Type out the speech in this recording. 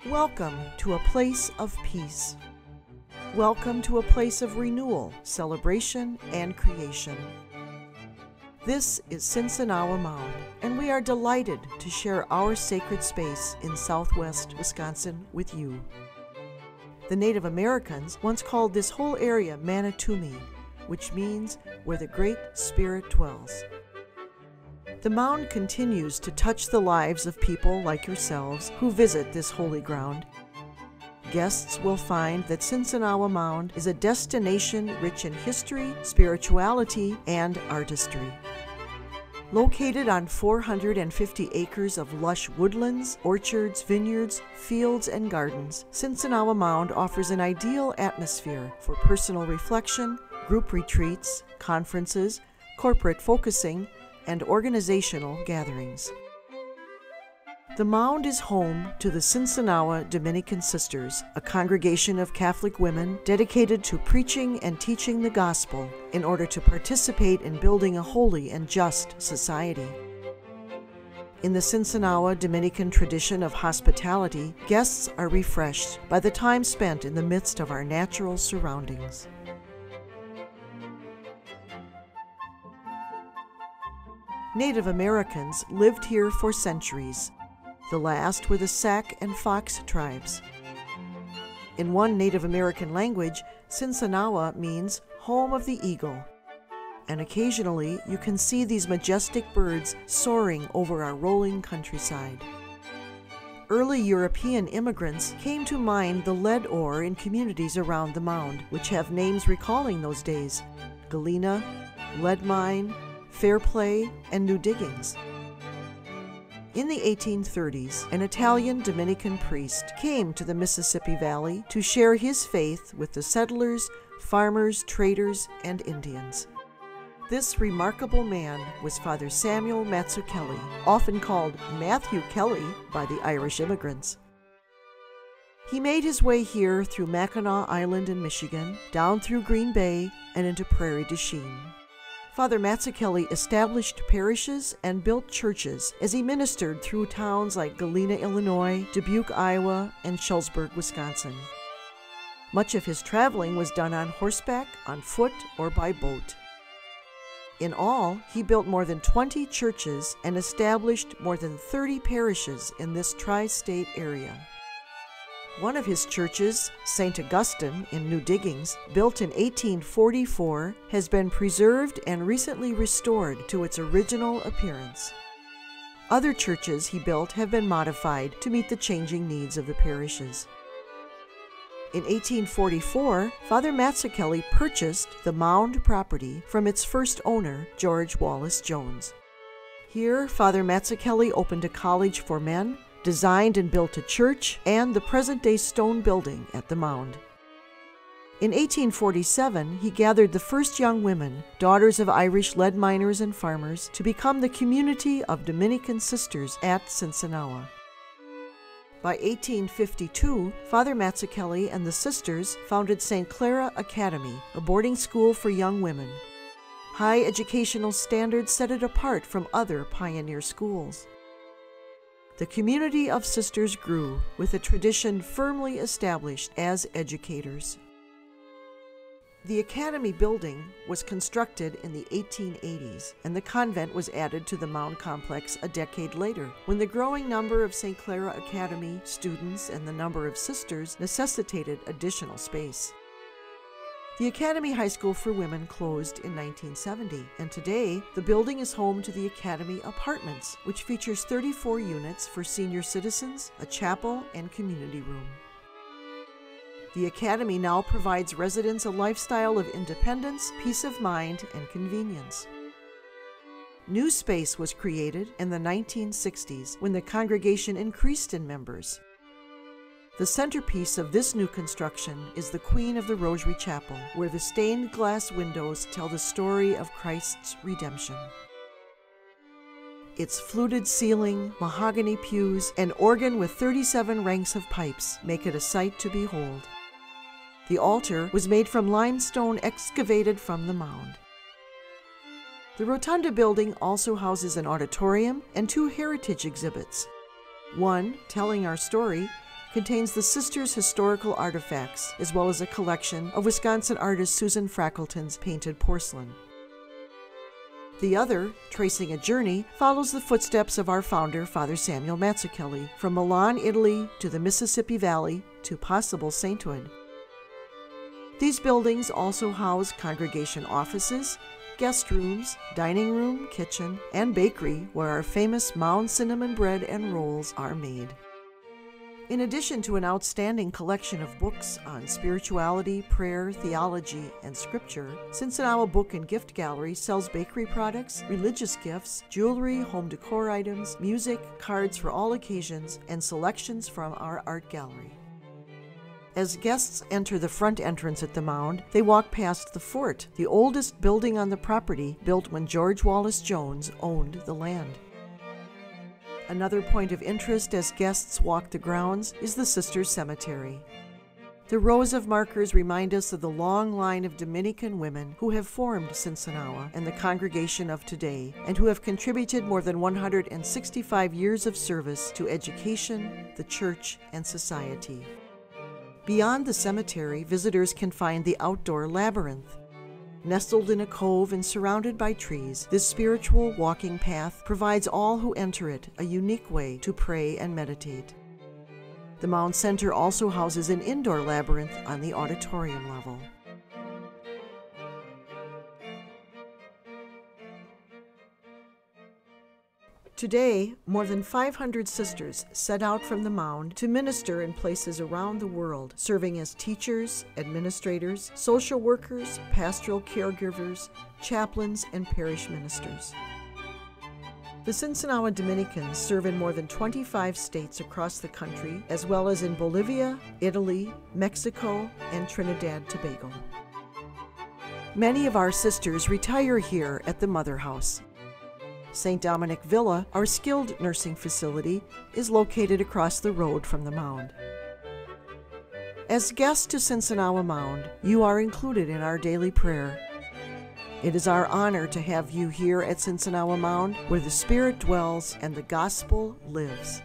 Welcome to a place of peace. Welcome to a place of renewal, celebration, and creation. This is Sinsinawa Mound, and we are delighted to share our sacred space in southwest Wisconsin with you. The Native Americans once called this whole area Manitumi, which means where the Great Spirit dwells. The mound continues to touch the lives of people like yourselves who visit this holy ground. Guests will find that Sinsinawa Mound is a destination rich in history, spirituality, and artistry. Located on 450 acres of lush woodlands, orchards, vineyards, fields, and gardens, Sinsinawa Mound offers an ideal atmosphere for personal reflection, group retreats, conferences, corporate focusing, and organizational gatherings. The mound is home to the Sinsinawa Dominican Sisters, a congregation of Catholic women dedicated to preaching and teaching the gospel in order to participate in building a holy and just society. In the Sinsinawa Dominican tradition of hospitality, guests are refreshed by the time spent in the midst of our natural surroundings. Native Americans lived here for centuries. The last were the Sac and Fox tribes. In one Native American language, Sinsinawa means home of the eagle, and occasionally you can see these majestic birds soaring over our rolling countryside. Early European immigrants came to mine the lead ore in communities around the mound, which have names recalling those days: Galena, Lead Mine, Fairplay, and New Diggings. In the 1830s, an Italian Dominican priest came to the Mississippi Valley to share his faith with the settlers, farmers, traders, and Indians. This remarkable man was Father Samuel Mazzucchelli, often called Matthew Kelly by the Irish immigrants. He made his way here through Mackinac Island in Michigan, down through Green Bay, and into Prairie du Chien. Father Mazzucchelli established parishes and built churches as he ministered through towns like Galena, Illinois, Dubuque, Iowa, and Schulzburg, Wisconsin. Much of his traveling was done on horseback, on foot, or by boat. In all, he built more than 20 churches and established more than 30 parishes in this tri-state area. One of his churches, St. Augustine in New Diggings, built in 1844, has been preserved and recently restored to its original appearance. Other churches he built have been modified to meet the changing needs of the parishes. In 1844, Father Mazzucchelli purchased the mound property from its first owner, George Wallace Jones. Here, Father Mazzucchelli opened a college for men, designed and built a church, and the present-day stone building at the mound. In 1847, he gathered the first young women, daughters of Irish lead miners and farmers, to become the community of Dominican Sisters at Sinsinawa. By 1852, Father Mazzucchelli and the sisters founded St. Clara Academy, a boarding school for young women. High educational standards set it apart from other pioneer schools. The community of sisters grew, with a tradition firmly established as educators. The academy building was constructed in the 1880s, and the convent was added to the mound complex a decade later, when the growing number of St. Clara Academy students and the number of sisters necessitated additional space. The Academy High School for Women closed in 1970, and today the building is home to the Academy Apartments, which features 34 units for senior citizens, a chapel, and community room. The Academy now provides residents a lifestyle of independence, peace of mind, and convenience. New space was created in the 1960s when the congregation increased in members. The centerpiece of this new construction is the Queen of the Rosary Chapel, where the stained glass windows tell the story of Christ's redemption. Its fluted ceiling, mahogany pews, and organ with 37 ranks of pipes make it a sight to behold. The altar was made from limestone excavated from the mound. The Rotunda building also houses an auditorium and 2 heritage exhibits. One, telling our story, contains the sisters' historical artifacts, as well as a collection of Wisconsin artist Susan Frackleton's painted porcelain. The other, Tracing a Journey, follows the footsteps of our founder, Father Samuel Mazzucchelli, from Milan, Italy, to the Mississippi Valley, to possible sainthood. These buildings also house congregation offices, guest rooms, dining room, kitchen, and bakery where our famous Mound cinnamon bread and rolls are made. In addition to an outstanding collection of books on spirituality, prayer, theology, and scripture, Sinsinawa Book and Gift Gallery sells bakery products, religious gifts, jewelry, home decor items, music, cards for all occasions, and selections from our art gallery. As guests enter the front entrance at the Mound, they walk past the fort, the oldest building on the property, built when George Wallace Jones owned the land. Another point of interest as guests walk the grounds is the Sisters' Cemetery. The rows of markers remind us of the long line of Dominican women who have formed Sinsinawa and the congregation of today, and who have contributed more than 165 years of service to education, the church, and society. Beyond the cemetery, visitors can find the outdoor labyrinth. Nestled in a cove and surrounded by trees, this spiritual walking path provides all who enter it a unique way to pray and meditate. The Mound Center also houses an indoor labyrinth on the auditorium level. Today, more than 500 sisters set out from the Mound to minister in places around the world, serving as teachers, administrators, social workers, pastoral caregivers, chaplains, and parish ministers. The Sinsinawa Dominicans serve in more than 25 states across the country, as well as in Bolivia, Italy, Mexico, and Trinidad-Tobago. Many of our sisters retire here at the Mother House. St. Dominic Villa, our skilled nursing facility, is located across the road from the Mound. As guests to Sinsinawa Mound, you are included in our daily prayer. It is our honor to have you here at Sinsinawa Mound, where the Spirit dwells and the gospel lives.